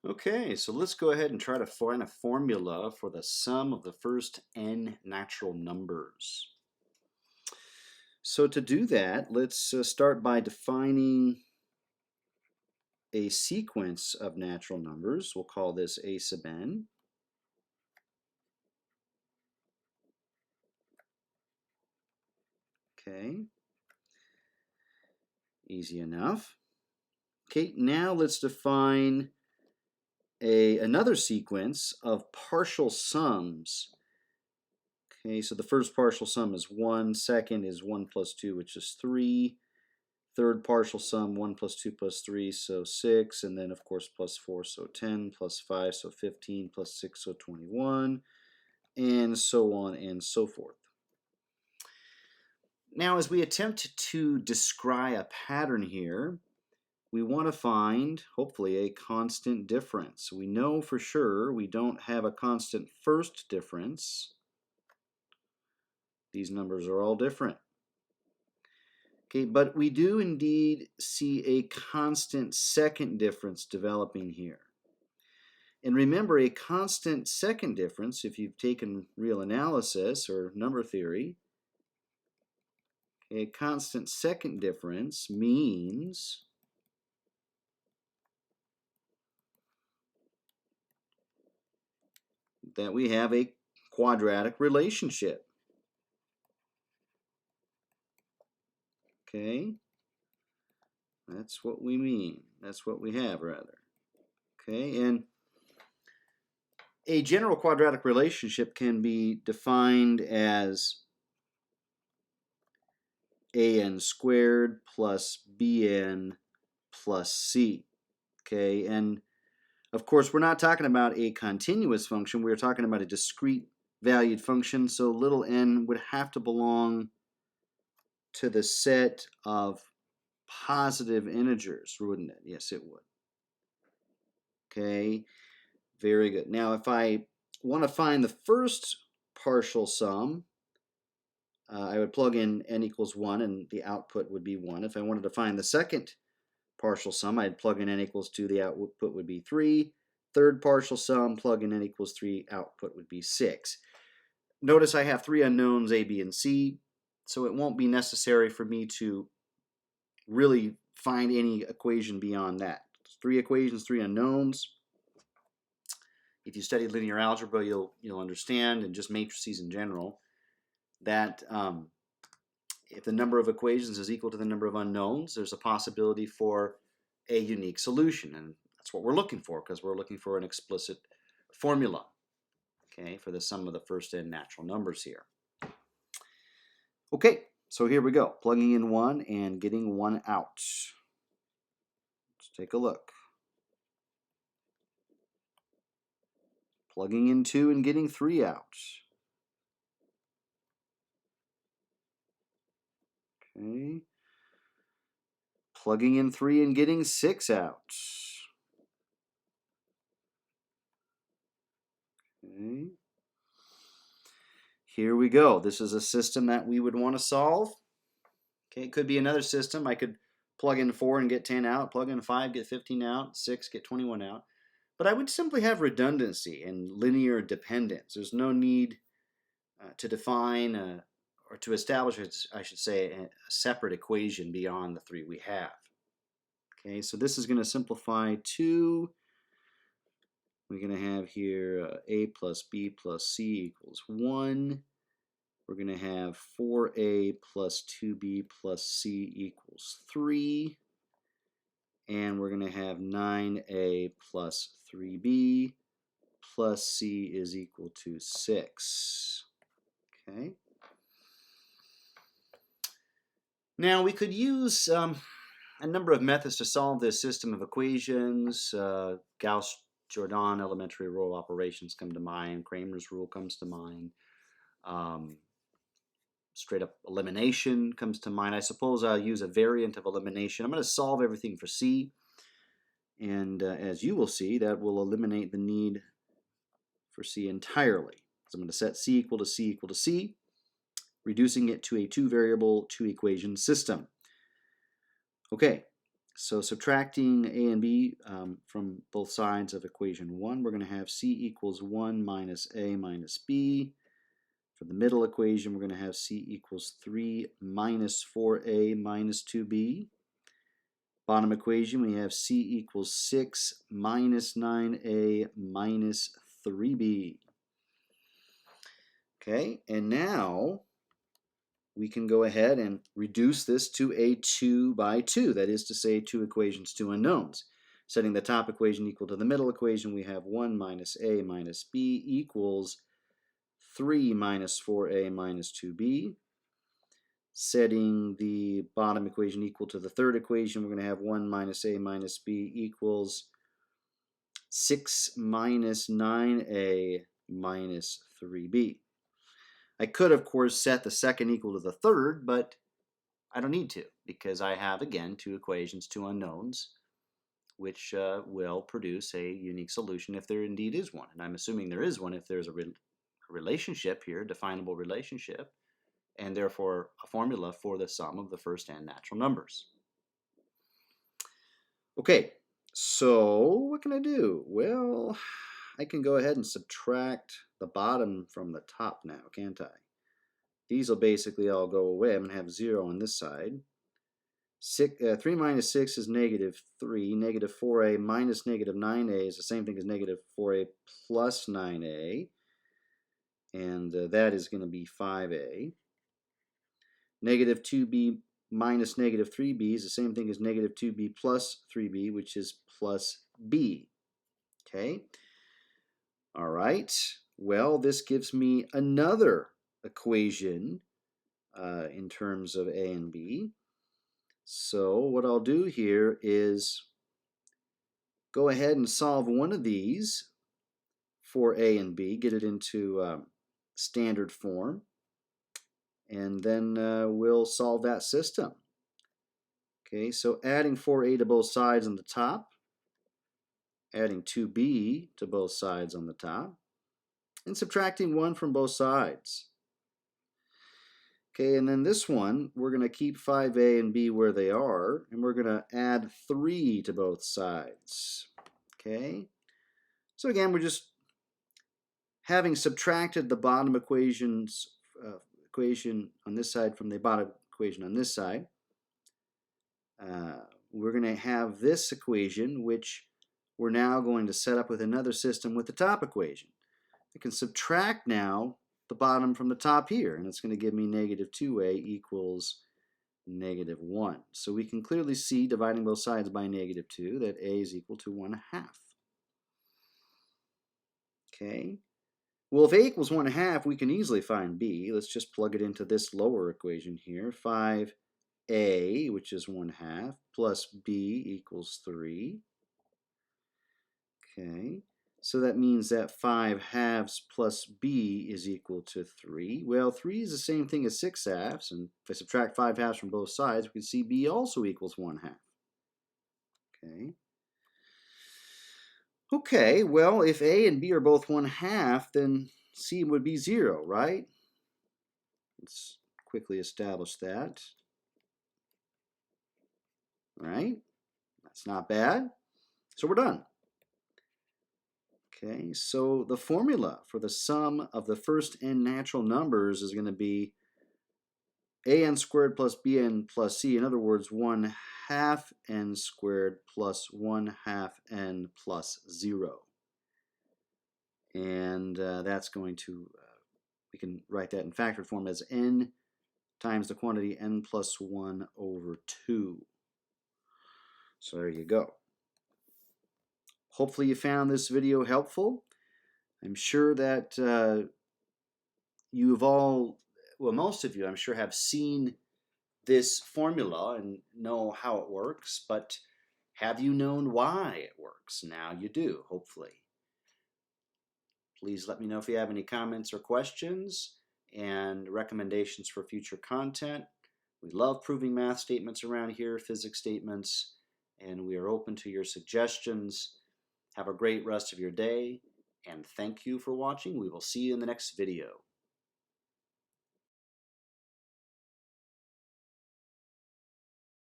Okay, so let's go ahead and try to find a formula for the sum of the first n natural numbers. So to do that, let's start by defining a sequence of natural numbers. We'll call this a sub n. Okay, easy enough. Okay, now let's define another sequence of partial sums. Okay, so the first partial sum is 1, second is 1 plus 2, which is 3. Third partial sum, 1 plus 2 plus 3, so 6, and then of course plus 4, so 10, plus 5, so 15, plus 6, so 21, and so on and so forth. Now, as we attempt to describe a pattern here, we want to find, hopefully, a constant difference. We know for sure we don't have a constant first difference. These numbers are all different. Okay, but we do indeed see a constant second difference developing here. And remember, a constant second difference, if you've taken real analysis or number theory, a constant second difference means that we have a quadratic relationship. Okay, that's what we mean. That's what we have, rather. Okay, and a general quadratic relationship can be defined as an squared plus bn plus c. Okay, and of course, we're not talking about a continuous function. We're talking about a discrete valued function, so little n would have to belong to the set of positive integers, wouldn't it? Yes, it would. Okay, very good. Now, if I want to find the first partial sum, I would plug in n equals 1 and the output would be 1. If I wanted to find the second partial sum, I'd plug in n equals 2, the output would be 3. Third partial sum, plug in n equals 3, output would be 6. Notice I have three unknowns, a, b, and c, so it won't be necessary for me to really find any equation beyond that. Three equations, three unknowns. If you study linear algebra, you'll understand, and just matrices in general, that if the number of equations is equal to the number of unknowns, there's a possibility for a unique solution, and that's what we're looking for, because we're looking for an explicit formula, okay, for the sum of the first n natural numbers here. Okay, so here we go, plugging in 1 and getting 1 out. Let's take a look. Plugging in 2 and getting 3 out. Okay. Plugging in 3 and getting 6 out. Okay. Here we go. This is a system that we would want to solve. Okay, it could be another system. I could plug in 4 and get 10 out, plug in 5, get 15 out, 6, get 21 out. But I would simply have redundancy and linear dependence. There's no need to define or to establish, I should say, a separate equation beyond the three we have. Okay, so this is going to simplify to, we're going to have here a plus b plus c equals 1. We're going to have 4a plus 2b plus c equals 3. And we're going to have 9a plus 3b plus c is equal to 6. Okay. Now we could use a number of methods to solve this system of equations. Gauss-Jordan elementary rule operations come to mind. Cramer's rule comes to mind. Straight up elimination comes to mind. I suppose I'll use a variant of elimination. I'm going to solve everything for c. And as you will see, that will eliminate the need for c entirely. So I'm going to set c equal to c equal to c, reducing it to a two-variable, two-equation system. Okay, So subtracting a and b from both sides of equation 1, we're going to have c equals 1 minus a minus b. For the middle equation, we're going to have c equals 3 minus 4a minus 2b. Bottom equation, we have c equals 6 minus 9a minus 3b. Okay, and now we can go ahead and reduce this to a 2 by 2. That is to say, 2 equations, 2 unknowns. Setting the top equation equal to the middle equation, we have 1 minus a minus b equals 3 minus 4a minus 2b. Setting the bottom equation equal to the third equation, we're going to have 1 minus a minus b equals 6 minus 9a minus 3b. I could, of course, set the second equal to the third, but I don't need to because I have, again, 2 equations, 2 unknowns, which will produce a unique solution if there indeed is one. And I'm assuming there is one if there's a relationship here, a definable relationship, and therefore a formula for the sum of the first n natural numbers. Okay, so what can I do? Well, I can go ahead and subtract the bottom from the top now, can't I? These will basically all go away. I'm going to have 0 on this side. 3 minus 6 is negative 3. Negative 4a minus negative 9a is the same thing as negative 4a plus 9a. And that is going to be 5a. Negative 2b minus negative 3b is the same thing as negative 2b plus 3b, which is plus b. Okay? All right. Well, this gives me another equation in terms of a and b. So what I'll do here is go ahead and solve one of these for a and b, get it into standard form, and then we'll solve that system. Okay, so adding 4a to both sides on the top, adding 2b to both sides on the top, and subtracting 1 from both sides. Okay, and then this one, we're going to keep 5a and b where they are, and we're going to add 3 to both sides. Okay, so again, we're just having subtracted the bottom equation on this side from the bottom equation on this side. We're going to have this equation, which we're now going to set up with another system with the top equation. I can subtract now the bottom from the top here, and it's going to give me negative 2a equals negative 1. So we can clearly see, dividing both sides by negative 2, that a is equal to 1/2. Okay. Well, if a equals 1/2, we can easily find b. Let's just plug it into this lower equation here. 5a, which is 1/2, plus b equals 3. Okay, so that means that 5/2 plus b is equal to 3. Well, 3 is the same thing as 6/2, and if I subtract 5/2 from both sides, we can see b also equals 1/2. Okay. Okay, well, if a and b are both 1/2, then c would be 0, right? Let's quickly establish that. All right, that's not bad. So we're done. Okay, so the formula for the sum of the first n natural numbers is going to be an squared plus bn plus c. In other words, 1/2 n squared plus 1/2 n plus 0. And that's going to, we can write that in factored form as n times the quantity n plus 1 over 2. So there you go. Hopefully you found this video helpful. I'm sure that you've all, well, most of you, I'm sure, have seen this formula and know how it works, but have you known why it works? Now you do, hopefully. Please let me know if you have any comments or questions and recommendations for future content. We love proving math statements around here, physics statements, and we are open to your suggestions. Have a great rest of your day, and thank you for watching. We will see you in the next video.